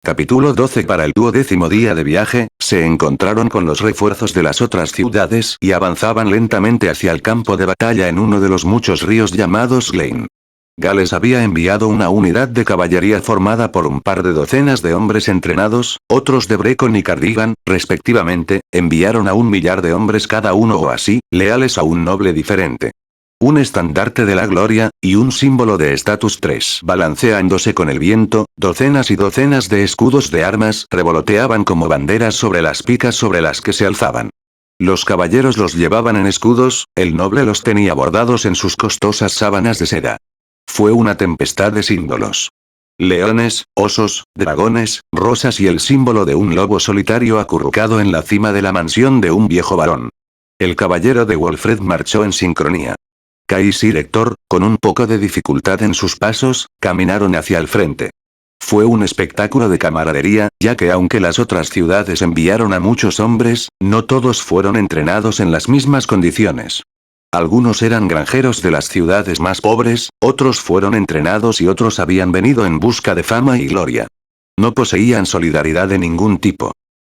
Capítulo 12. Para el 12º día de viaje, se encontraron con los refuerzos de las otras ciudades y avanzaban lentamente hacia el campo de batalla en uno de los muchos ríos llamados Lane. Gales había enviado una unidad de caballería formada por un par de docenas de hombres entrenados, otros de Brecon y Cardigan, respectivamente, enviaron a 1.000.000 de hombres cada uno o así, leales a un noble diferente. Un estandarte de la gloria, y un símbolo de estatus 3. Balanceándose con el viento, docenas y docenas de escudos de armas revoloteaban como banderas sobre las picas sobre las que se alzaban. Los caballeros los llevaban en escudos, el noble los tenía bordados en sus costosas sábanas de seda. Fue una tempestad de símbolos. Leones, osos, dragones, rosas y el símbolo de un lobo solitario acurrucado en la cima de la mansión de un viejo varón. El caballero de Wolfred marchó en sincronía. Kai y Sir Hector, con un poco de dificultad en sus pasos, caminaron hacia el frente. Fue un espectáculo de camaradería, ya que aunque las otras ciudades enviaron a muchos hombres, no todos fueron entrenados en las mismas condiciones. Algunos eran granjeros de las ciudades más pobres, otros fueron entrenados y otros habían venido en busca de fama y gloria. No poseían solidaridad de ningún tipo.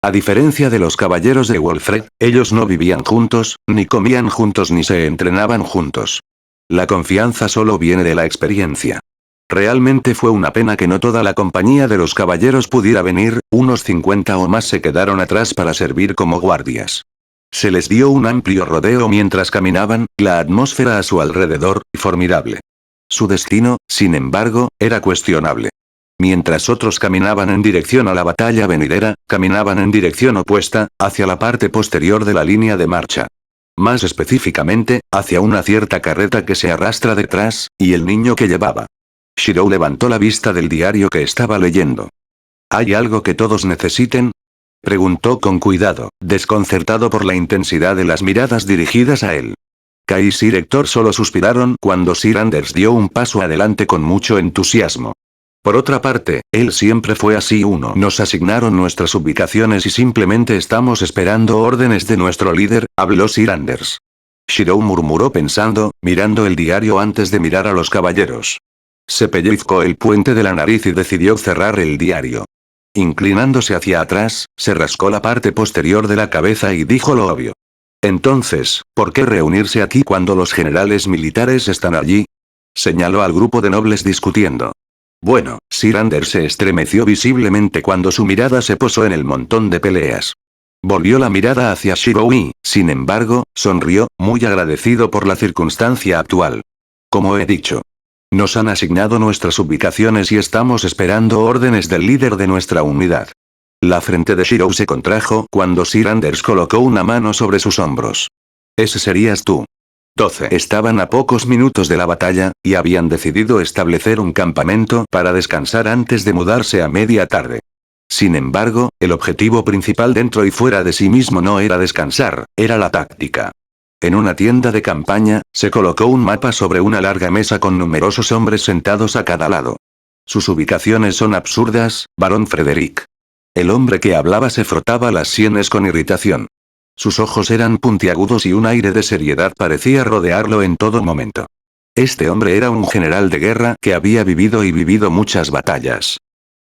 A diferencia de los caballeros de Wolfred, ellos no vivían juntos, ni comían juntos ni se entrenaban juntos. La confianza solo viene de la experiencia. Realmente fue una pena que no toda la compañía de los caballeros pudiera venir, unos 50 o más se quedaron atrás para servir como guardias. Se les dio un amplio rodeo mientras caminaban, la atmósfera a su alrededor, formidable. Su destino, sin embargo, era cuestionable. Mientras otros caminaban en dirección a la batalla venidera, caminaban en dirección opuesta, hacia la parte posterior de la línea de marcha. Más específicamente, hacia una cierta carreta que se arrastra detrás, y el niño que llevaba. Shirou levantó la vista del diario que estaba leyendo. ¿Hay algo que todos necesiten? Preguntó con cuidado, desconcertado por la intensidad de las miradas dirigidas a él. Kai y Sir Hector solo suspiraron cuando Sir Anders dio un paso adelante con mucho entusiasmo. Por otra parte, él siempre fue así. Nos asignaron nuestras ubicaciones y simplemente estamos esperando órdenes de nuestro líder, habló Sir Anders. Shirou murmuró pensando, mirando el diario antes de mirar a los caballeros. Se pellizcó el puente de la nariz y decidió cerrar el diario. Inclinándose hacia atrás, se rascó la parte posterior de la cabeza y dijo lo obvio. Entonces, ¿por qué reunirse aquí cuando los generales militares están allí? Señaló al grupo de nobles discutiendo. Bueno, Sir Anders se estremeció visiblemente cuando su mirada se posó en el montón de peleas. Volvió la mirada hacia Shirou y, sin embargo, sonrió, muy agradecido por la circunstancia actual. Como he dicho. Nos han asignado nuestras ubicaciones y estamos esperando órdenes del líder de nuestra unidad. La frente de Shirou se contrajo cuando Sir Anders colocó una mano sobre sus hombros. Ese serías tú. 12. Estaban a pocos minutos de la batalla, y habían decidido establecer un campamento para descansar antes de mudarse a media tarde. Sin embargo, el objetivo principal dentro y fuera de sí mismo no era descansar, era la táctica. En una tienda de campaña, se colocó un mapa sobre una larga mesa con numerosos hombres sentados a cada lado. Sus ubicaciones son absurdas, barón Frederick. El hombre que hablaba se frotaba las sienes con irritación. Sus ojos eran puntiagudos y un aire de seriedad parecía rodearlo en todo momento. Este hombre era un general de guerra que había vivido muchas batallas.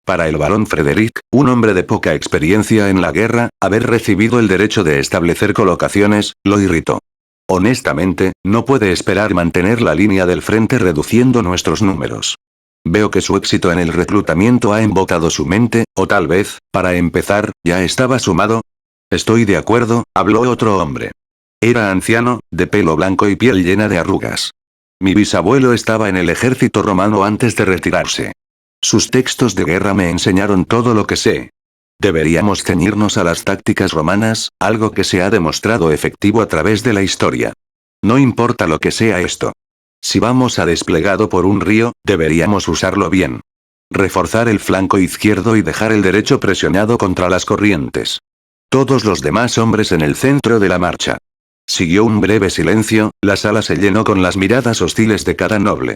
Para el barón Frederick, un hombre de poca experiencia en la guerra, haber recibido el derecho de establecer colocaciones, lo irritó. Honestamente, no puede esperar mantener la línea del frente reduciendo nuestros números. Veo que su éxito en el reclutamiento ha embotado su mente, o tal vez, para empezar, ya estaba sumado. Estoy de acuerdo, habló otro hombre. Era anciano, de pelo blanco y piel llena de arrugas. Mi bisabuelo estaba en el ejército romano antes de retirarse. Sus textos de guerra me enseñaron todo lo que sé. Deberíamos ceñirnos a las tácticas romanas, algo que se ha demostrado efectivo a través de la historia. No importa lo que sea esto. Si vamos a desplegado por un río, deberíamos usarlo bien. Reforzar el flanco izquierdo y dejar el derecho presionado contra las corrientes. Todos los demás hombres en el centro de la marcha. Siguió un breve silencio, la sala se llenó con las miradas hostiles de cada noble.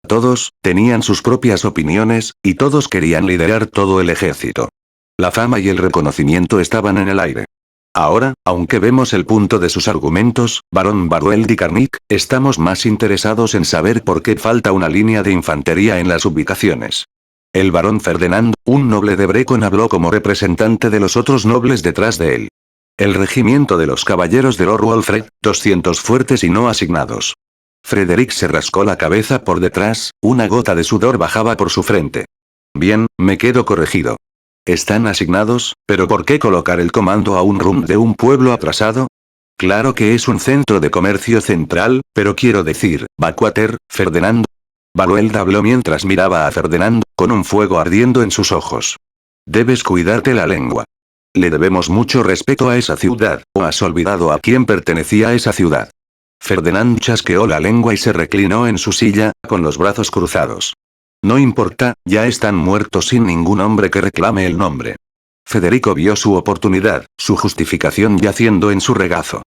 Todos, tenían sus propias opiniones, y todos querían liderar todo el ejército. La fama y el reconocimiento estaban en el aire. Ahora, aunque vemos el punto de sus argumentos, barón Baruel de Carnic, estamos más interesados en saber por qué falta una línea de infantería en las ubicaciones. El barón Ferdinand, un noble de Brecon, habló como representante de los otros nobles detrás de él. El regimiento de los caballeros de Lord Walfred, 200 fuertes y no asignados. Frederick se rascó la cabeza por detrás, una gota de sudor bajaba por su frente. Bien, me quedo corregido. Están asignados, pero ¿por qué colocar el comando a un rum de un pueblo atrasado? Claro que es un centro de comercio central, pero quiero decir, Backwater, Ferdinand. Barueld habló mientras miraba a Ferdinand, con un fuego ardiendo en sus ojos. Debes cuidarte la lengua. Le debemos mucho respeto a esa ciudad, ¿o has olvidado a quién pertenecía esa ciudad? Ferdinand chasqueó la lengua y se reclinó en su silla, con los brazos cruzados. No importa, ya están muertos sin ningún hombre que reclame el nombre. Federico vio su oportunidad, su justificación yaciendo en su regazo.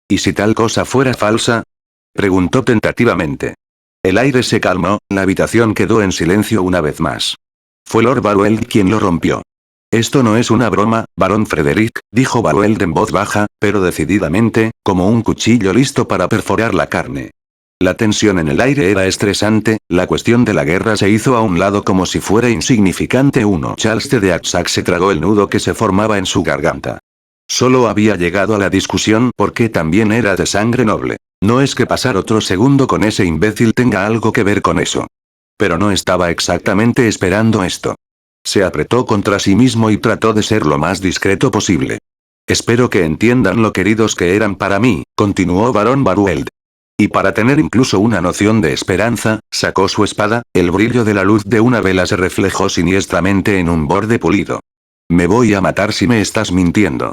¿Y si tal cosa fuera falsa? Preguntó tentativamente. El aire se calmó, la habitación quedó en silencio una vez más. Fue Lord Barueld quien lo rompió. Esto no es una broma, barón Frederick, dijo Barueld en voz baja, pero decididamente, como un cuchillo listo para perforar la carne. La tensión en el aire era estresante, la cuestión de la guerra se hizo a un lado como si fuera insignificante uno. Charles de Axac se tragó el nudo que se formaba en su garganta. Solo había llegado a la discusión porque también era de sangre noble. No es que pasar otro segundo con ese imbécil tenga algo que ver con eso. Pero no estaba exactamente esperando esto. Se apretó contra sí mismo y trató de ser lo más discreto posible. Espero que entiendan lo queridos que eran para mí, continuó barón Barueld. Y para tener incluso una noción de esperanza, sacó su espada, el brillo de la luz de una vela se reflejó siniestramente en un borde pulido. Me voy a matar si me estás mintiendo.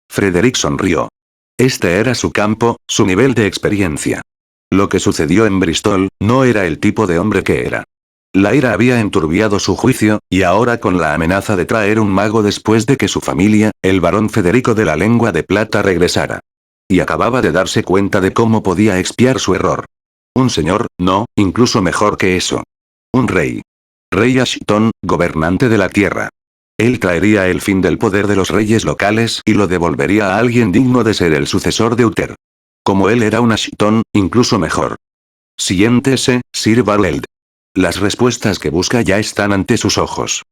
Frederick sonrió. Este era su campo, su nivel de experiencia. Lo que sucedió en Bristol, no era el tipo de hombre que era. La ira había enturbiado su juicio, y ahora con la amenaza de traer un mago después de que su familia, el barón Federico de la Lengua de Plata regresara. Y acababa de darse cuenta de cómo podía expiar su error. Un señor, no, incluso mejor que eso. Un rey. Rey Ashton, gobernante de la tierra. Él traería el fin del poder de los reyes locales y lo devolvería a alguien digno de ser el sucesor de Uther. Como él era un Ashton, incluso mejor. Siéntese, Sir Barueld. Las respuestas que busca ya están ante sus ojos.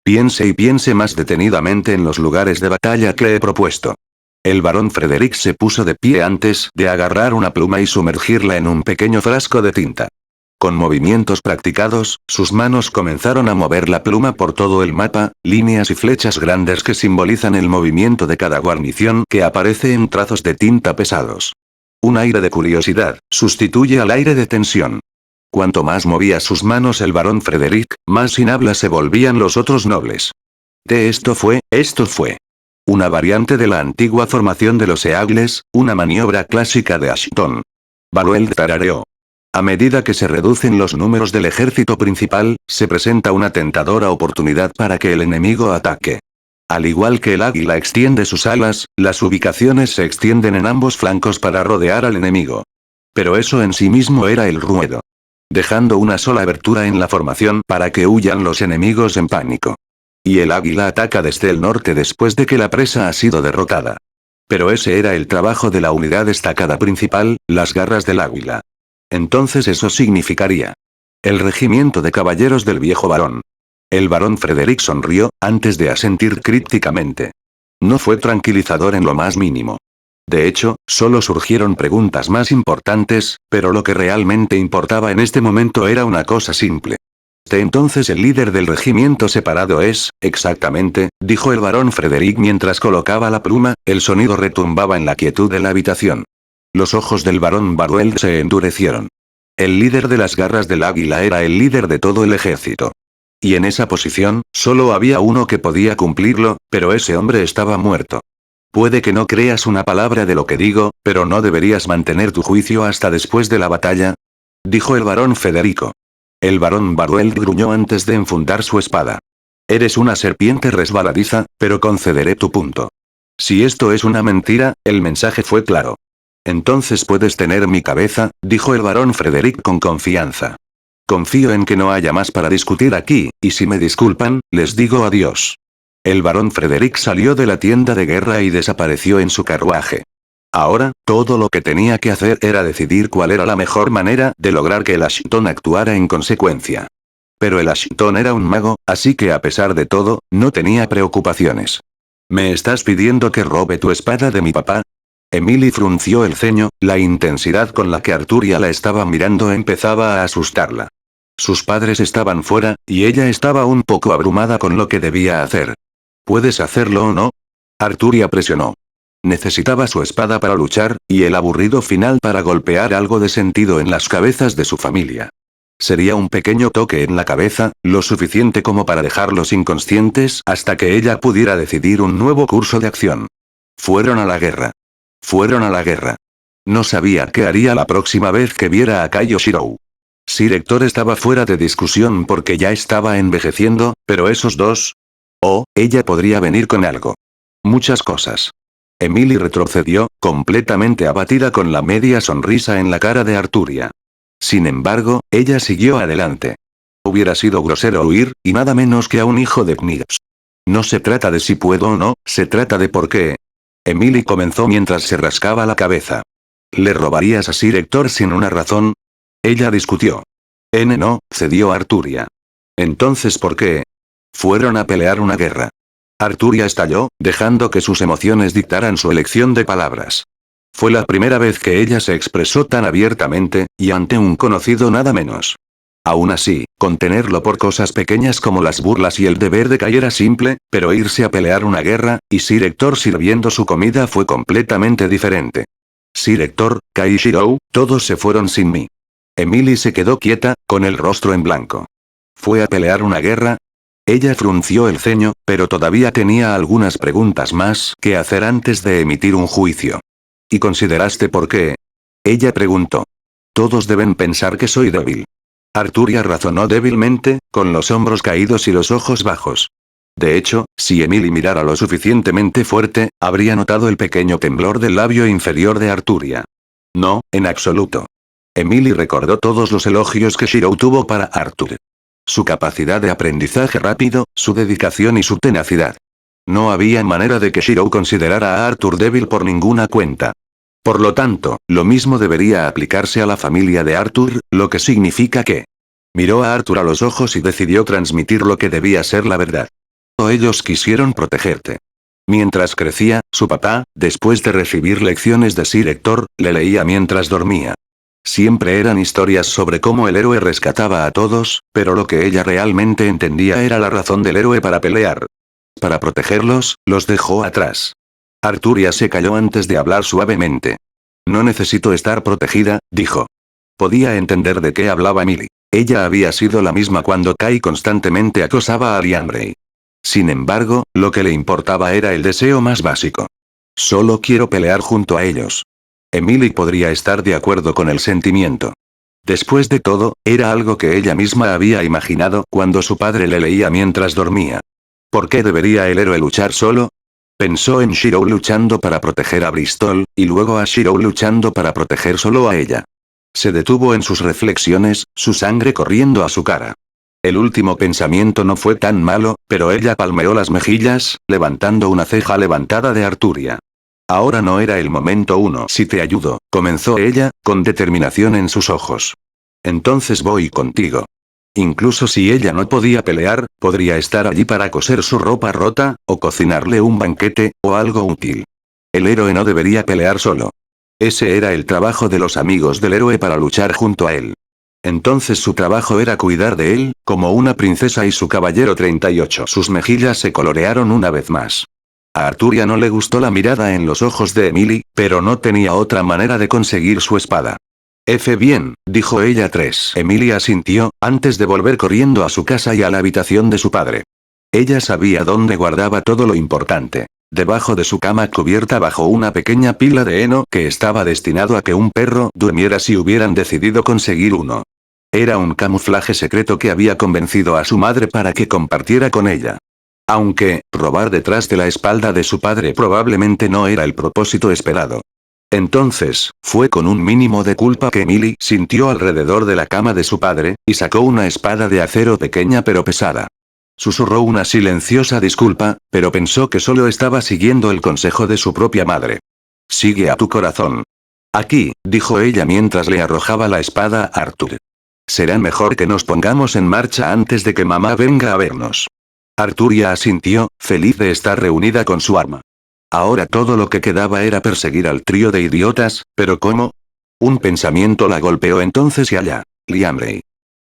Piense y piense más detenidamente en los lugares de batalla que he propuesto. El barón Frederick se puso de pie antes de agarrar una pluma y sumergirla en un pequeño frasco de tinta. Con movimientos practicados, sus manos comenzaron a mover la pluma por todo el mapa, líneas y flechas grandes que simbolizan el movimiento de cada guarnición que aparece en trazos de tinta pesados. Un aire de curiosidad sustituye al aire de tensión. Cuanto más movía sus manos el barón Frederick, más sin habla se volvían los otros nobles. Esto fue. Una variante de la antigua formación de los Eagles, una maniobra clásica de Ashton. Barueld tarareó. A medida que se reducen los números del ejército principal, se presenta una tentadora oportunidad para que el enemigo ataque. Al igual que el águila extiende sus alas, las ubicaciones se extienden en ambos flancos para rodear al enemigo. Pero eso en sí mismo era el ruedo. Dejando una sola abertura en la formación para que huyan los enemigos en pánico. Y el águila ataca desde el norte después de que la presa ha sido derrotada. Pero ese era el trabajo de la unidad destacada principal, las garras del águila. Entonces eso significaría el regimiento de caballeros del viejo barón. El barón Frederick sonrió, antes de asentir crípticamente. No fue tranquilizador en lo más mínimo. De hecho, solo surgieron preguntas más importantes, pero lo que realmente importaba en este momento era una cosa simple. Entonces el líder del regimiento separado es, exactamente, dijo el barón Frederick mientras colocaba la pluma, el sonido retumbaba en la quietud de la habitación. Los ojos del barón Barueld se endurecieron. El líder de las garras del águila era el líder de todo el ejército. Y en esa posición, solo había uno que podía cumplirlo, pero ese hombre estaba muerto. Puede que no creas una palabra de lo que digo, pero ¿no deberías mantener tu juicio hasta después de la batalla?, dijo el barón Federico. El barón Barueld gruñó antes de enfundar su espada. Eres una serpiente resbaladiza, pero concederé tu punto. Si esto es una mentira, el mensaje fue claro. Entonces puedes tener mi cabeza, dijo el barón Frederick con confianza. Confío en que no haya más para discutir aquí, y si me disculpan, les digo adiós. El barón Frederick salió de la tienda de guerra y desapareció en su carruaje. Ahora, todo lo que tenía que hacer era decidir cuál era la mejor manera de lograr que el Ashton actuara en consecuencia. Pero el Ashton era un mago, así que a pesar de todo, no tenía preocupaciones. ¿Me estás pidiendo que robe tu espada de mi papá? Emily frunció el ceño, la intensidad con la que Arturia la estaba mirando empezaba a asustarla. Sus padres estaban fuera, y ella estaba un poco abrumada con lo que debía hacer. ¿Puedes hacerlo o no? Arturia presionó. Necesitaba su espada para luchar, y el aburrido final para golpear algo de sentido en las cabezas de su familia. Sería un pequeño toque en la cabeza, lo suficiente como para dejarlos inconscientes hasta que ella pudiera decidir un nuevo curso de acción. Fueron a la guerra. Fueron a la guerra. No sabía qué haría la próxima vez que viera a Kaio Shirou. Sir Hector estaba fuera de discusión porque ya estaba envejeciendo, pero esos dos... Oh, ella podría venir con algo. Muchas cosas. Emily retrocedió, completamente abatida con la media sonrisa en la cara de Arturia. Sin embargo, ella siguió adelante. Hubiera sido grosero huir, y nada menos que a un hijo de Knights. No se trata de si puedo o no, se trata de por qué. Emily comenzó mientras se rascaba la cabeza. ¿Le robarías a Sir Hector sin una razón? Ella discutió. No, cedió Arturia. Entonces ¿por qué? Fueron a pelear una guerra. Arturia estalló, dejando que sus emociones dictaran su elección de palabras. Fue la primera vez que ella se expresó tan abiertamente, y ante un conocido nada menos. Aún así, contenerlo por cosas pequeñas como las burlas y el deber de Kai era simple, pero irse a pelear una guerra, y Sir Hector sirviendo su comida fue completamente diferente. Sir Hector, Kai y Shirou, todos se fueron sin mí. Emily se quedó quieta, con el rostro en blanco. ¿Fue a pelear una guerra? Ella frunció el ceño, pero todavía tenía algunas preguntas más que hacer antes de emitir un juicio. ¿Y consideraste por qué? Ella preguntó. Todos deben pensar que soy débil. Arturia razonó débilmente, con los hombros caídos y los ojos bajos. De hecho, si Emily mirara lo suficientemente fuerte, habría notado el pequeño temblor del labio inferior de Arturia. No, en absoluto. Emily recordó todos los elogios que Shirou tuvo para Arthur. Su capacidad de aprendizaje rápido, su dedicación y su tenacidad. No había manera de que Shirou considerara a Arthur débil por ninguna cuenta. Por lo tanto, lo mismo debería aplicarse a la familia de Arthur, lo que significa que... Miró a Arthur a los ojos y decidió transmitir lo que debía ser la verdad. Ellos quisieron protegerte. Mientras crecía, su papá, después de recibir lecciones de Sir Hector, le leía mientras dormía. Siempre eran historias sobre cómo el héroe rescataba a todos, pero lo que ella realmente entendía era la razón del héroe para pelear. Para protegerlos, los dejó atrás. Arturia se calló antes de hablar suavemente. No necesito estar protegida, dijo. Podía entender de qué hablaba Emily. Ella había sido la misma cuando Kai constantemente acosaba a Liambrey. Sin embargo, lo que le importaba era el deseo más básico. Solo quiero pelear junto a ellos. Emily podría estar de acuerdo con el sentimiento. Después de todo, era algo que ella misma había imaginado cuando su padre le leía mientras dormía. ¿Por qué debería el héroe luchar solo? Pensó en Shirou luchando para proteger a Bristol, y luego a Shirou luchando para proteger solo a ella. Se detuvo en sus reflexiones, su sangre corriendo a su cara. El último pensamiento no fue tan malo, pero ella palmeó las mejillas, levantando una ceja levantada de Arturia. Ahora no era el momento uno. Si te ayudo, comenzó ella, con determinación en sus ojos. Entonces voy contigo. Incluso si ella no podía pelear, podría estar allí para coser su ropa rota, o cocinarle un banquete, o algo útil. El héroe no debería pelear solo. Ese era el trabajo de los amigos del héroe para luchar junto a él. Entonces su trabajo era cuidar de él, como una princesa y su caballero 38. Sus mejillas se colorearon una vez más. A Arturia no le gustó la mirada en los ojos de Emily, pero no tenía otra manera de conseguir su espada. Bien, dijo ella. Emily asintió, antes de volver corriendo a su casa y a la habitación de su padre. Ella sabía dónde guardaba todo lo importante. Debajo de su cama cubierta bajo una pequeña pila de heno que estaba destinado a que un perro durmiera si hubieran decidido conseguir uno. Era un camuflaje secreto que había convencido a su madre para que compartiera con ella. Aunque, robar detrás de la espalda de su padre probablemente no era el propósito esperado. Entonces, fue con un mínimo de culpa que Emily sintió alrededor de la cama de su padre, y sacó una espada de acero pequeña pero pesada. Susurró una silenciosa disculpa, pero pensó que solo estaba siguiendo el consejo de su propia madre. Sigue a tu corazón. Aquí, dijo ella mientras le arrojaba la espada a Arthur. Será mejor que nos pongamos en marcha antes de que mamá venga a vernos. Arturia asintió, feliz de estar reunida con su arma. Ahora todo lo que quedaba era perseguir al trío de idiotas, pero ¿cómo? Un pensamiento la golpeó entonces y allá. Liamley.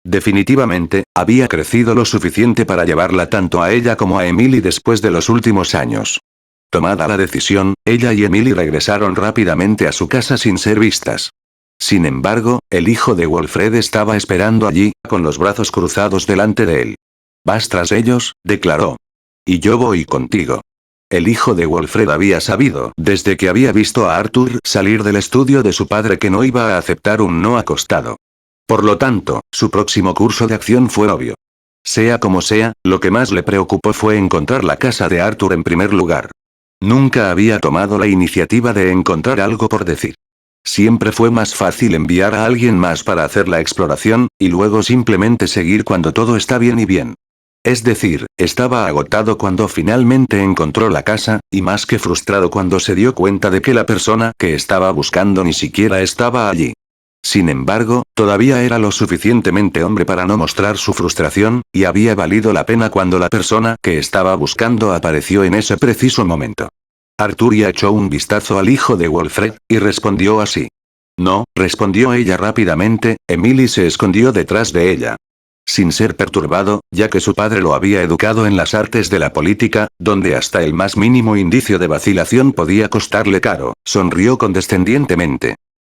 Definitivamente, había crecido lo suficiente para llevarla tanto a ella como a Emily después de los últimos años. Tomada la decisión, ella y Emily regresaron rápidamente a su casa sin ser vistas. Sin embargo, el hijo de Wilfred estaba esperando allí, con los brazos cruzados delante de él. «Vas tras ellos», declaró. «Y yo voy contigo». El hijo de Wilfred había sabido, desde que había visto a Arthur salir del estudio de su padre, que no iba a aceptar un no acostado. Por lo tanto, su próximo curso de acción fue obvio. Sea como sea, lo que más le preocupó fue encontrar la casa de Arthur en primer lugar. Nunca había tomado la iniciativa de encontrar algo por decir. Siempre fue más fácil enviar a alguien más para hacer la exploración, y luego simplemente seguir cuando todo está bien y bien. Es decir, estaba agotado cuando finalmente encontró la casa, y más que frustrado cuando se dio cuenta de que la persona que estaba buscando ni siquiera estaba allí. Sin embargo, todavía era lo suficientemente hombre para no mostrar su frustración, y había valido la pena cuando la persona que estaba buscando apareció en ese preciso momento. Arturia echó un vistazo al hijo de Wilfred, y respondió así. No, respondió ella rápidamente. Emily se escondió detrás de ella. Sin ser perturbado, ya que su padre lo había educado en las artes de la política, donde hasta el más mínimo indicio de vacilación podía costarle caro, sonrió condescendientemente.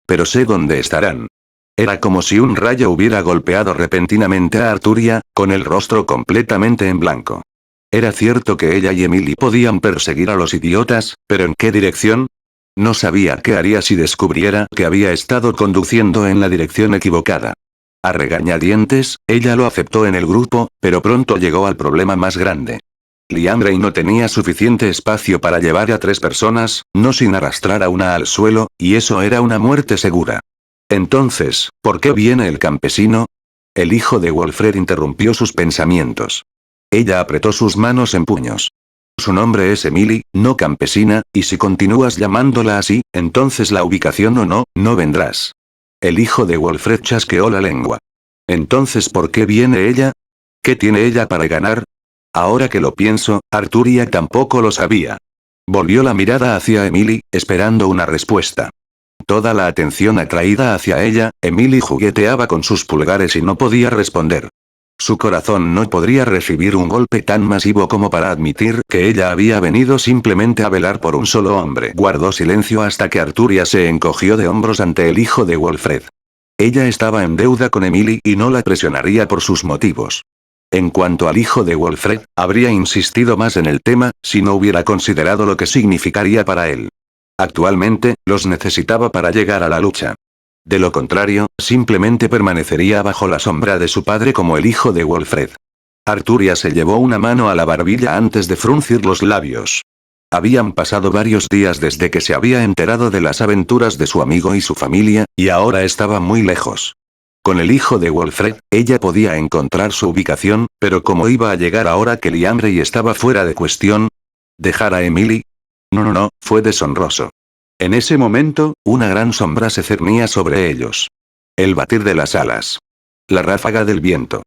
Pero sé dónde estarán. Era como si un rayo hubiera golpeado repentinamente a Arturia, con el rostro completamente en blanco. Era cierto que ella y Emily podían perseguir a los idiotas, pero ¿en qué dirección? No sabía qué haría si descubriera que había estado conduciendo en la dirección equivocada. A regañadientes, ella lo aceptó en el grupo, pero pronto llegó al problema más grande. Liamley no tenía suficiente espacio para llevar a 3 personas, no sin arrastrar a una al suelo, y eso era una muerte segura. Entonces, ¿por qué viene el campesino? El hijo de Wilfred interrumpió sus pensamientos. Ella apretó sus manos en puños. Su nombre es Emily, no campesina, y si continúas llamándola así, entonces la ubicación o no vendrás. El hijo de Wilfred chasqueó la lengua. Entonces, ¿por qué viene ella? ¿Qué tiene ella para ganar? Ahora que lo pienso, Arturia tampoco lo sabía. Volvió la mirada hacia Emily, esperando una respuesta. Toda la atención atraída hacia ella, Emily jugueteaba con sus pulgares y no podía responder. Su corazón no podría recibir un golpe tan masivo como para admitir que ella había venido simplemente a velar por un solo hombre. Guardó silencio hasta que Arturia se encogió de hombros ante el hijo de Wilfred. Ella estaba en deuda con Emily y no la presionaría por sus motivos. En cuanto al hijo de Wilfred, habría insistido más en el tema, si no hubiera considerado lo que significaría para él. Actualmente, los necesitaba para llegar a la lucha. De lo contrario, simplemente permanecería bajo la sombra de su padre como el hijo de Wilfred. Arturia se llevó una mano a la barbilla antes de fruncir los labios. Habían pasado varios días desde que se había enterado de las aventuras de su amigo y su familia, y ahora estaba muy lejos. Con el hijo de Wilfred, ella podía encontrar su ubicación, pero ¿cómo iba a llegar ahora que Liamley estaba fuera de cuestión? ¿Dejar a Emily? No, fue deshonroso. En ese momento, una gran sombra se cernía sobre ellos. El batir de las alas. La ráfaga del viento.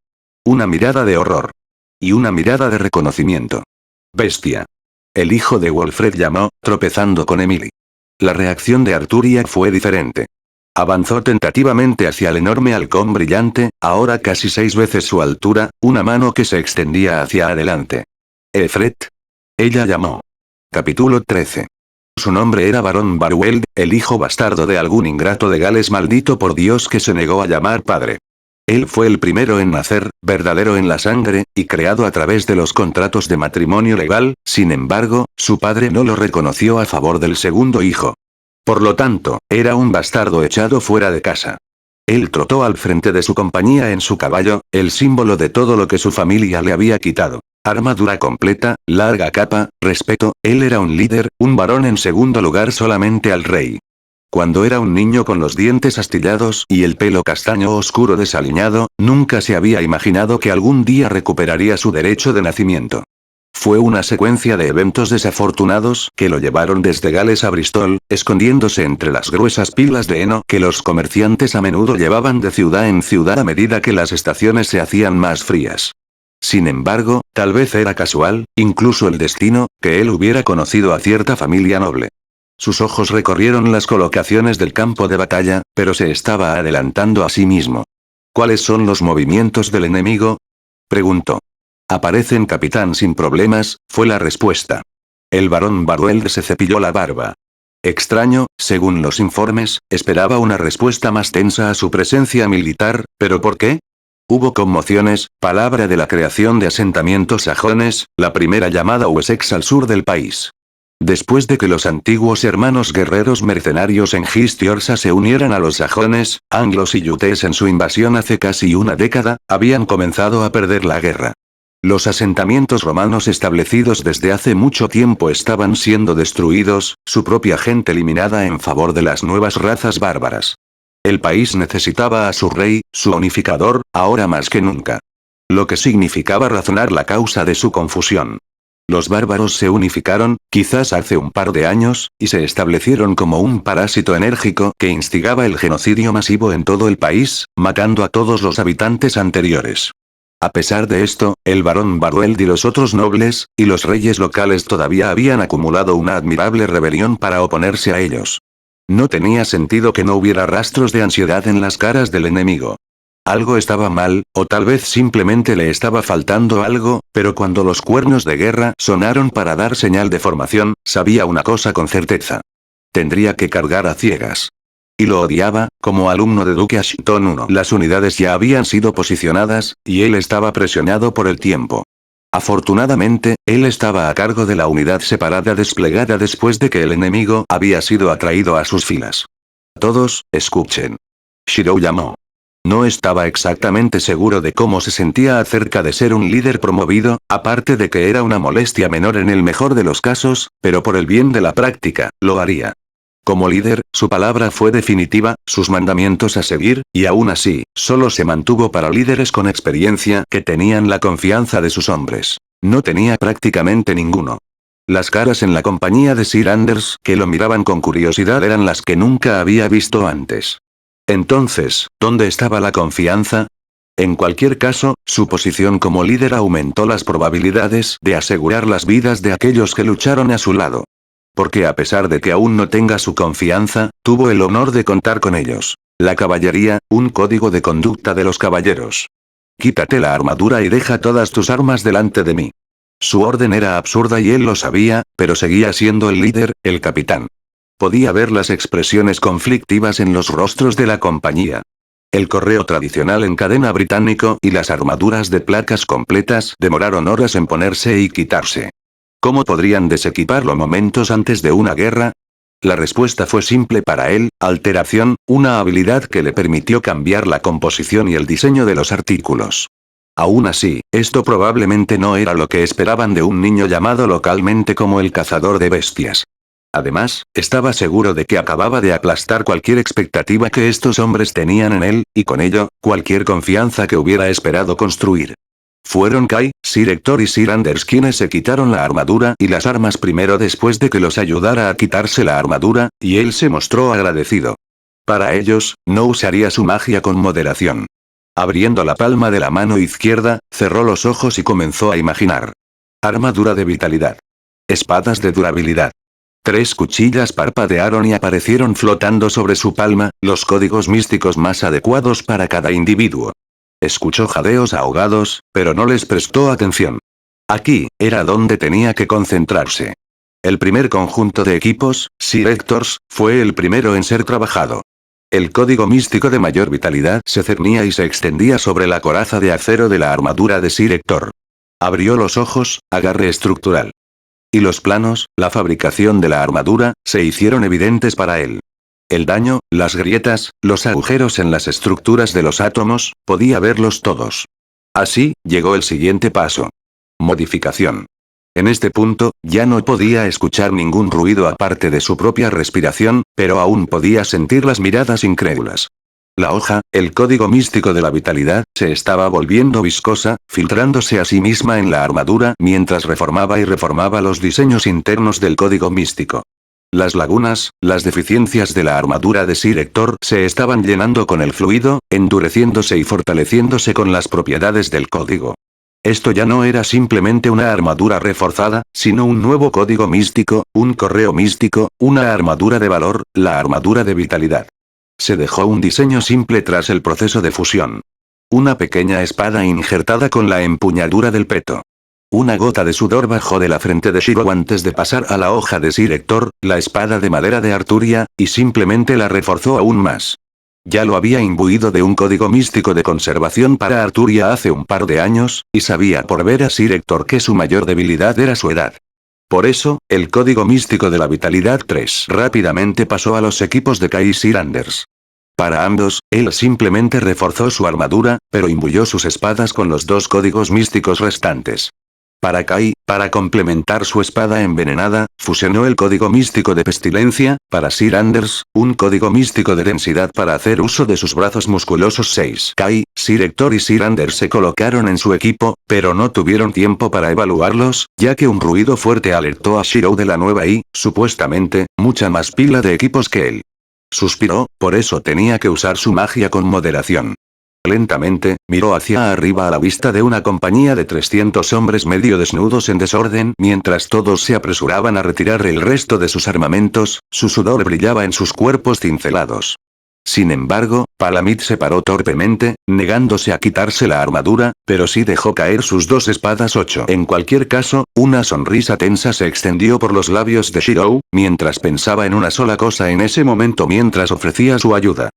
Una mirada de horror. Y una mirada de reconocimiento. Bestia. El hijo de Wilfred llamó, tropezando con Emily. La reacción de Arturia fue diferente. Avanzó tentativamente hacia el enorme halcón brillante, ahora casi 6 veces su altura, una mano que se extendía hacia adelante. «Efret». Ella llamó. Capítulo 13. Su nombre era Barón Barweld, el hijo bastardo de algún ingrato de Gales maldito por Dios que se negó a llamar padre. Él fue el primero en nacer, verdadero en la sangre, y creado a través de los contratos de matrimonio legal, sin embargo, su padre no lo reconoció a favor del segundo hijo. Por lo tanto, era un bastardo echado fuera de casa. Él trotó al frente de su compañía en su caballo, el símbolo de todo lo que su familia le había quitado. Armadura completa, larga capa, respeto, él era un líder, un varón en segundo lugar solamente al rey. Cuando era un niño con los dientes astillados y el pelo castaño oscuro desaliñado, nunca se había imaginado que algún día recuperaría su derecho de nacimiento. Fue una secuencia de eventos desafortunados que lo llevaron desde Gales a Bristol, escondiéndose entre las gruesas pilas de heno que los comerciantes a menudo llevaban de ciudad en ciudad a medida que las estaciones se hacían más frías. Sin embargo, tal vez era casual, incluso el destino, que él hubiera conocido a cierta familia noble. Sus ojos recorrieron las colocaciones del campo de batalla, pero se estaba adelantando a sí mismo. ¿Cuáles son los movimientos del enemigo?, preguntó. Aparecen, capitán, sin problemas, fue la respuesta. El barón Barwell se cepilló la barba. Extraño, según los informes, esperaba una respuesta más tensa a su presencia militar, ¿pero por qué? Hubo conmociones, palabra de la creación de asentamientos sajones, la primera llamada Wessex al sur del país. Después de que los antiguos hermanos guerreros mercenarios en East Yorkshire se unieran a los sajones, anglos y utes en su invasión hace casi una década, habían comenzado a perder la guerra. Los asentamientos romanos establecidos desde hace mucho tiempo estaban siendo destruidos, su propia gente eliminada en favor de las nuevas razas bárbaras. El país necesitaba a su rey, su unificador, ahora más que nunca. Lo que significaba razonar la causa de su confusión. Los bárbaros se unificaron, quizás hace un par de años, y se establecieron como un parásito enérgico que instigaba el genocidio masivo en todo el país, matando a todos los habitantes anteriores. A pesar de esto, el barón Barwell y los otros nobles, y los reyes locales todavía habían acumulado una admirable rebelión para oponerse a ellos. No tenía sentido que no hubiera rastros de ansiedad en las caras del enemigo. Algo estaba mal, o tal vez simplemente le estaba faltando algo, pero cuando los cuernos de guerra sonaron para dar señal de formación, sabía una cosa con certeza. Tendría que cargar a ciegas. Y lo odiaba, como alumno de Duke Ashton 1. Las unidades ya habían sido posicionadas, y él estaba presionado por el tiempo. Afortunadamente, él estaba a cargo de la unidad separada desplegada después de que el enemigo había sido atraído a sus filas. Todos, escuchen. Shirou llamó. No estaba exactamente seguro de cómo se sentía acerca de ser un líder promovido, aparte de que era una molestia menor en el mejor de los casos, pero por el bien de la práctica, lo haría. Como líder, su palabra fue definitiva, sus mandamientos a seguir, y aún así, solo se mantuvo para líderes con experiencia que tenían la confianza de sus hombres. No tenía prácticamente ninguno. Las caras en la compañía de Sir Anders que lo miraban con curiosidad eran las que nunca había visto antes. Entonces, ¿dónde estaba la confianza? En cualquier caso, su posición como líder aumentó las probabilidades de asegurar las vidas de aquellos que lucharon a su lado. Porque a pesar de que aún no tenga su confianza, tuvo el honor de contar con ellos. La caballería, un código de conducta de los caballeros. Quítate la armadura y deja todas tus armas delante de mí. Su orden era absurda y él lo sabía, pero seguía siendo el líder, el capitán. Podía ver las expresiones conflictivas en los rostros de la compañía. El correo tradicional en cadena británico y las armaduras de placas completas demoraron horas en ponerse y quitarse. ¿Cómo podrían desequiparlo momentos antes de una guerra? La respuesta fue simple para él, alteración, una habilidad que le permitió cambiar la composición y el diseño de los artículos. Aún así, esto probablemente no era lo que esperaban de un niño llamado localmente como el cazador de bestias. Además, estaba seguro de que acababa de aplastar cualquier expectativa que estos hombres tenían en él, y con ello, cualquier confianza que hubiera esperado construir. Fueron Kai, Sir Hector y Sir Anders quienes se quitaron la armadura y las armas primero después de que los ayudara a quitarse la armadura, y él se mostró agradecido. Para ellos, no usaría su magia con moderación. Abriendo la palma de la mano izquierda, cerró los ojos y comenzó a imaginar. Armadura de vitalidad. Espadas de durabilidad. 3 cuchillas parpadearon y aparecieron flotando sobre su palma, los códigos místicos más adecuados para cada individuo. Escuchó jadeos ahogados, pero no les prestó atención. Aquí, era donde tenía que concentrarse. El primer conjunto de equipos, Sir Hector's, fue el primero en ser trabajado. El código místico de mayor vitalidad se cernía y se extendía sobre la coraza de acero de la armadura de Sir Hector. Abrió los ojos, agarre estructural. Y los planos, la fabricación de la armadura, se hicieron evidentes para él. El daño, las grietas, los agujeros en las estructuras de los átomos, podía verlos todos. Así, llegó el siguiente paso. Modificación. En este punto, ya no podía escuchar ningún ruido aparte de su propia respiración, pero aún podía sentir las miradas incrédulas. La hoja, el código místico de la vitalidad, se estaba volviendo viscosa, filtrándose a sí misma en la armadura mientras reformaba y reformaba los diseños internos del código místico. Las lagunas, las deficiencias de la armadura de Sir Hector se estaban llenando con el fluido, endureciéndose y fortaleciéndose con las propiedades del código. Esto ya no era simplemente una armadura reforzada, sino un nuevo código místico, un correo místico, una armadura de valor, la armadura de vitalidad. Se dejó un diseño simple tras el proceso de fusión. Una pequeña espada injertada con la empuñadura del peto. Una gota de sudor bajó de la frente de Shiro antes de pasar a la hoja de Sir Hector, la espada de madera de Arturia, y simplemente la reforzó aún más. Ya lo había imbuido de un código místico de conservación para Arturia hace un par de años, y sabía por ver a Sir Hector que su mayor debilidad era su edad. Por eso, el código místico de la vitalidad 3 rápidamente pasó a los equipos de Kai y Sir Anders. Para ambos, él simplemente reforzó su armadura, pero imbuyó sus espadas con los dos códigos místicos restantes. Para Kai, para complementar su espada envenenada, fusionó el código místico de pestilencia, para Sir Anders, un código místico de densidad para hacer uso de sus brazos musculosos 6. Kai, Sir Hector y Sir Anders se colocaron en su equipo, pero no tuvieron tiempo para evaluarlos, ya que un ruido fuerte alertó a Shiro de la nueva y, supuestamente, mucha más pila de equipos que él. Suspiró, por eso tenía que usar su magia con moderación. Lentamente, miró hacia arriba a la vista de una compañía de 300 hombres medio desnudos en desorden mientras todos se apresuraban a retirar el resto de sus armamentos, su sudor brillaba en sus cuerpos cincelados. Sin embargo, Palamid se paró torpemente, negándose a quitarse la armadura, pero sí dejó caer sus dos espadas 8. En cualquier caso, una sonrisa tensa se extendió por los labios de Shiro, mientras pensaba en una sola cosa en ese momento mientras ofrecía su ayuda.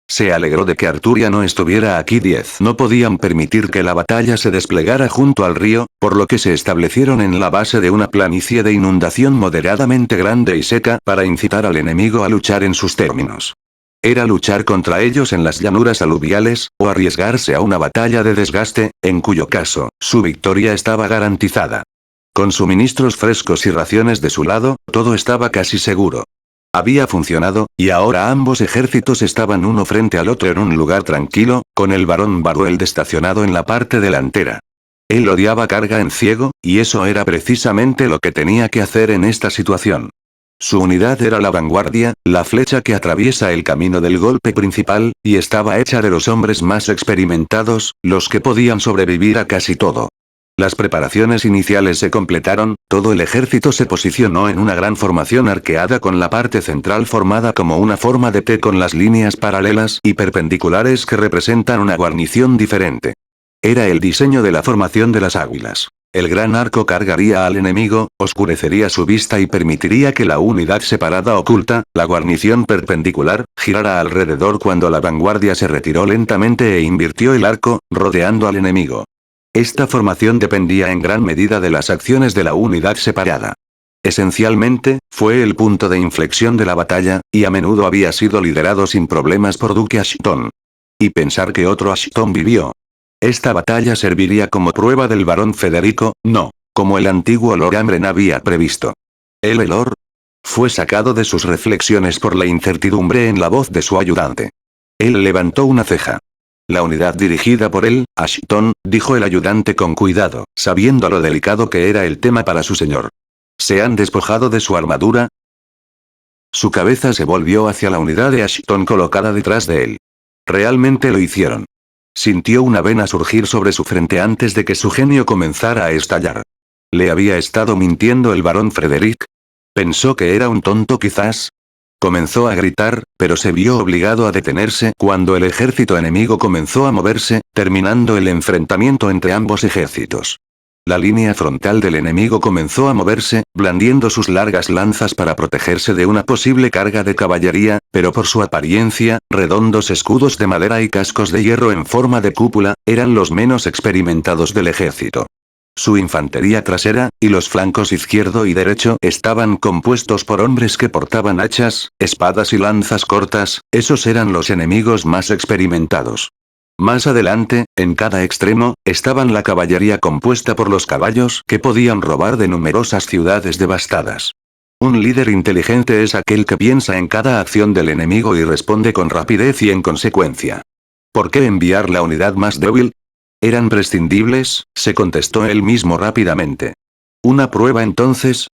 Se alegró de que Arturia no estuviera aquí. 10. No podían permitir que la batalla se desplegara junto al río, por lo que se establecieron en la base de una planicie de inundación moderadamente grande y seca para incitar al enemigo a luchar en sus términos. Era luchar contra ellos en las llanuras aluviales, o arriesgarse a una batalla de desgaste, en cuyo caso, su victoria estaba garantizada. Con suministros frescos y raciones de su lado, todo estaba casi seguro. Había funcionado, y ahora ambos ejércitos estaban uno frente al otro en un lugar tranquilo, con el barón Baruel estacionado en la parte delantera. Él odiaba carga en ciego, y eso era precisamente lo que tenía que hacer en esta situación. Su unidad era la vanguardia, la flecha que atraviesa el camino del golpe principal, y estaba hecha de los hombres más experimentados, los que podían sobrevivir a casi todo. Las preparaciones iniciales se completaron, todo el ejército se posicionó en una gran formación arqueada con la parte central formada como una forma de T con las líneas paralelas y perpendiculares que representan una guarnición diferente. Era el diseño de la formación de las águilas. El gran arco cargaría al enemigo, oscurecería su vista y permitiría que la unidad separada oculta, la guarnición perpendicular, girara alrededor cuando la vanguardia se retiró lentamente e invirtió el arco, rodeando al enemigo. Esta formación dependía en gran medida de las acciones de la unidad separada. Esencialmente, fue el punto de inflexión de la batalla, y a menudo había sido liderado sin problemas por Duque Ashton. Y pensar que otro Ashton vivió. Esta batalla serviría como prueba del barón Federico, no, como el antiguo Lord Amren había previsto. ¿El Lord? Fue sacado de sus reflexiones por la incertidumbre en la voz de su ayudante. Él levantó una ceja. La unidad dirigida por él, Ashton, dijo el ayudante con cuidado, sabiendo lo delicado que era el tema para su señor. ¿Se han despojado de su armadura? Su cabeza se volvió hacia la unidad de Ashton colocada detrás de él. Realmente lo hicieron. Sintió una vena surgir sobre su frente antes de que su genio comenzara a estallar. ¿Le había estado mintiendo el barón Frederick? ¿Pensó que era un tonto quizás? Comenzó a gritar, pero se vio obligado a detenerse cuando el ejército enemigo comenzó a moverse, terminando el enfrentamiento entre ambos ejércitos. La línea frontal del enemigo comenzó a moverse, blandiendo sus largas lanzas para protegerse de una posible carga de caballería, pero por su apariencia, redondos escudos de madera y cascos de hierro en forma de cúpula, eran los menos experimentados del ejército. Su infantería trasera, y los flancos izquierdo y derecho estaban compuestos por hombres que portaban hachas, espadas y lanzas cortas, esos eran los enemigos más experimentados. Más adelante, en cada extremo, estaban la caballería compuesta por los caballos que podían robar de numerosas ciudades devastadas. Un líder inteligente es aquel que piensa en cada acción del enemigo y responde con rapidez y en consecuencia. ¿Por qué enviar la unidad más débil? ¿Eran prescindibles?, se contestó él mismo rápidamente. ¿Una prueba entonces?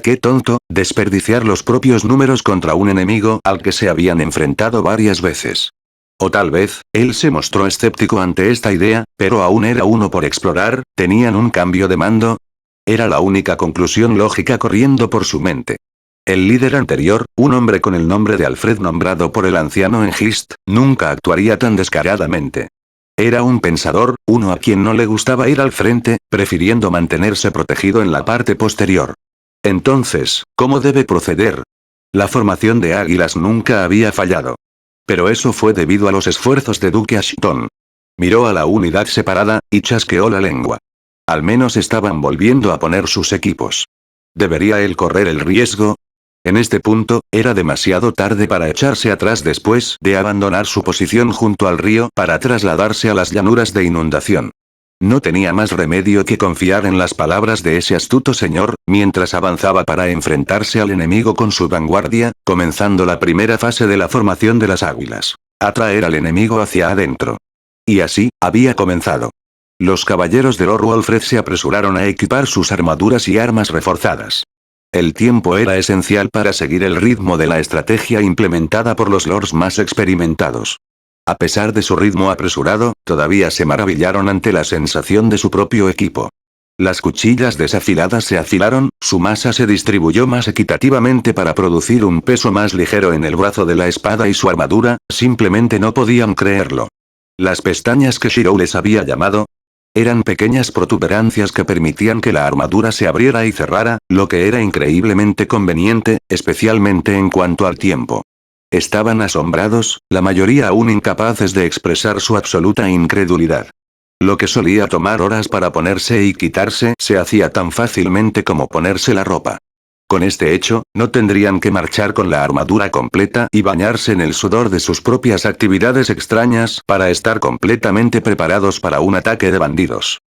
Qué tonto, desperdiciar los propios números contra un enemigo al que se habían enfrentado varias veces. O tal vez, él se mostró escéptico ante esta idea, pero aún era uno por explorar, ¿tenían un cambio de mando? Era la única conclusión lógica corriendo por su mente. El líder anterior, un hombre con el nombre de Alfred nombrado por el anciano en Gist, nunca actuaría tan descaradamente. Era un pensador, uno a quien no le gustaba ir al frente, prefiriendo mantenerse protegido en la parte posterior. Entonces, ¿cómo debe proceder? La formación de águilas nunca había fallado. Pero eso fue debido a los esfuerzos de Duke Ashton. Miró a la unidad separada, y chasqueó la lengua. Al menos estaban volviendo a poner sus equipos. ¿Debería él correr el riesgo? En este punto, era demasiado tarde para echarse atrás después de abandonar su posición junto al río para trasladarse a las llanuras de inundación. No tenía más remedio que confiar en las palabras de ese astuto señor, mientras avanzaba para enfrentarse al enemigo con su vanguardia, comenzando la primera fase de la formación de las águilas. Atraer al enemigo hacia adentro. Y así, había comenzado. Los caballeros de Lord Walfred se apresuraron a equipar sus armaduras y armas reforzadas. El tiempo era esencial para seguir el ritmo de la estrategia implementada por los lords más experimentados. A pesar de su ritmo apresurado, todavía se maravillaron ante la sensación de su propio equipo. Las cuchillas desafiladas se afilaron, su masa se distribuyó más equitativamente para producir un peso más ligero en el brazo de la espada y su armadura, simplemente no podían creerlo. Las pestañas que Shirou les había llamado, eran pequeñas protuberancias que permitían que la armadura se abriera y cerrara, lo que era increíblemente conveniente, especialmente en cuanto al tiempo. Estaban asombrados, la mayoría aún incapaces de expresar su absoluta incredulidad. Lo que solía tomar horas para ponerse y quitarse se hacía tan fácilmente como ponerse la ropa. Con este hecho, no tendrían que marchar con la armadura completa y bañarse en el sudor de sus propias actividades extrañas para estar completamente preparados para un ataque de bandidos.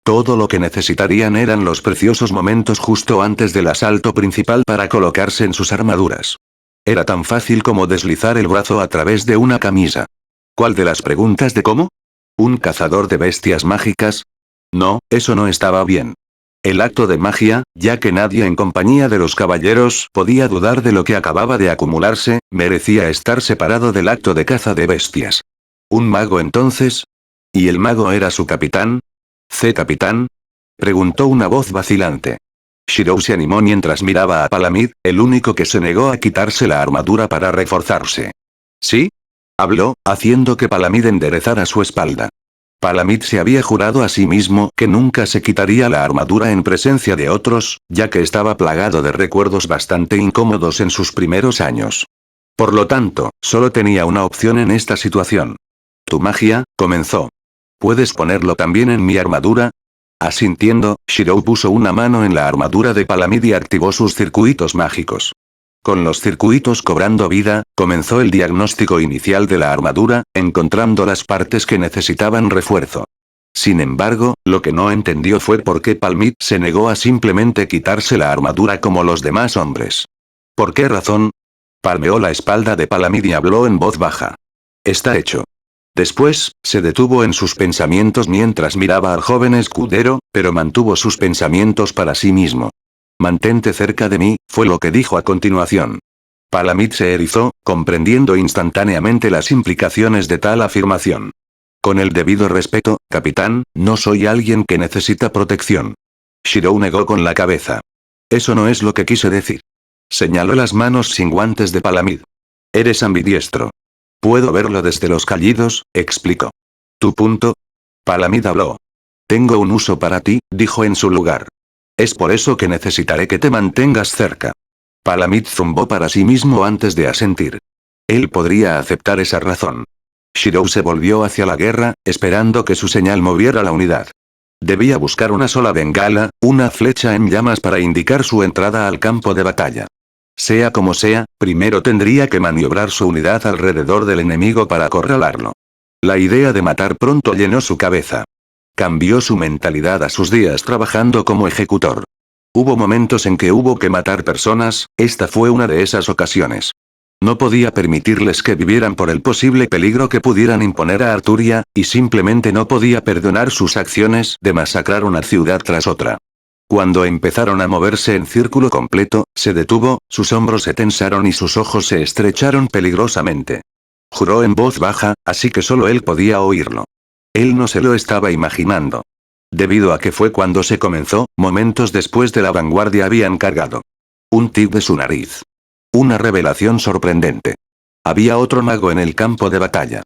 Todo lo que necesitarían eran los preciosos momentos justo antes del asalto principal para colocarse en sus armaduras. Era tan fácil como deslizar el brazo a través de una camisa. ¿Cuál de las preguntas de cómo? ¿Un cazador de bestias mágicas? No, eso no estaba bien. El acto de magia, ya que nadie en compañía de los caballeros podía dudar de lo que acababa de acumularse, merecía estar separado del acto de caza de bestias. ¿Un mago entonces? ¿Y el mago era su capitán? ¿C capitán? Preguntó una voz vacilante. Shirou se animó mientras miraba a Palamid, el único que se negó a quitarse la armadura para reforzarse. ¿Sí? Habló, haciendo que Palamid enderezara su espalda. Palamid se había jurado a sí mismo que nunca se quitaría la armadura en presencia de otros, ya que estaba plagado de recuerdos bastante incómodos en sus primeros años. Por lo tanto, solo tenía una opción en esta situación. «Tu magia», comenzó. «¿Puedes ponerlo también en mi armadura?» Asintiendo, Shirou puso una mano en la armadura de Palamid y activó sus circuitos mágicos. Con los circuitos cobrando vida, comenzó el diagnóstico inicial de la armadura, encontrando las partes que necesitaban refuerzo. Sin embargo, lo que no entendió fue por qué Palamid se negó a simplemente quitarse la armadura como los demás hombres. ¿Por qué razón? Palmeó la espalda de Palamid y habló en voz baja. «Está hecho». Después, se detuvo en sus pensamientos mientras miraba al joven escudero, pero mantuvo sus pensamientos para sí mismo. «Mantente cerca de mí», fue lo que dijo a continuación. Palamid se erizó, comprendiendo instantáneamente las implicaciones de tal afirmación. «Con el debido respeto, capitán, no soy alguien que necesita protección». Shirou negó con la cabeza. «Eso no es lo que quise decir». Señaló las manos sin guantes de Palamid. «Eres ambidiestro». «Puedo verlo desde los callidos», explicó. «¿Tu punto?» Palamid habló. «Tengo un uso para ti», dijo en su lugar. «Es por eso que necesitaré que te mantengas cerca». Palamid zumbó para sí mismo antes de asentir. Él podría aceptar esa razón. Shirou se volvió hacia la guerra, esperando que su señal moviera la unidad. Debía buscar una sola bengala, una flecha en llamas para indicar su entrada al campo de batalla. Sea como sea, primero tendría que maniobrar su unidad alrededor del enemigo para acorralarlo. La idea de matar pronto llenó su cabeza. Cambió su mentalidad a sus días trabajando como ejecutor. Hubo momentos en que hubo que matar personas, esta fue una de esas ocasiones. No podía permitirles que vivieran por el posible peligro que pudieran imponer a Arturia, y simplemente no podía perdonar sus acciones de masacrar una ciudad tras otra. Cuando empezaron a moverse en círculo completo, se detuvo, sus hombros se tensaron y sus ojos se estrecharon peligrosamente. Juró en voz baja, así que solo él podía oírlo. Él no se lo estaba imaginando. Debido a que fue cuando se comenzó, momentos después de la vanguardia habían cargado un tic de su nariz. Una revelación sorprendente. Había otro mago en el campo de batalla.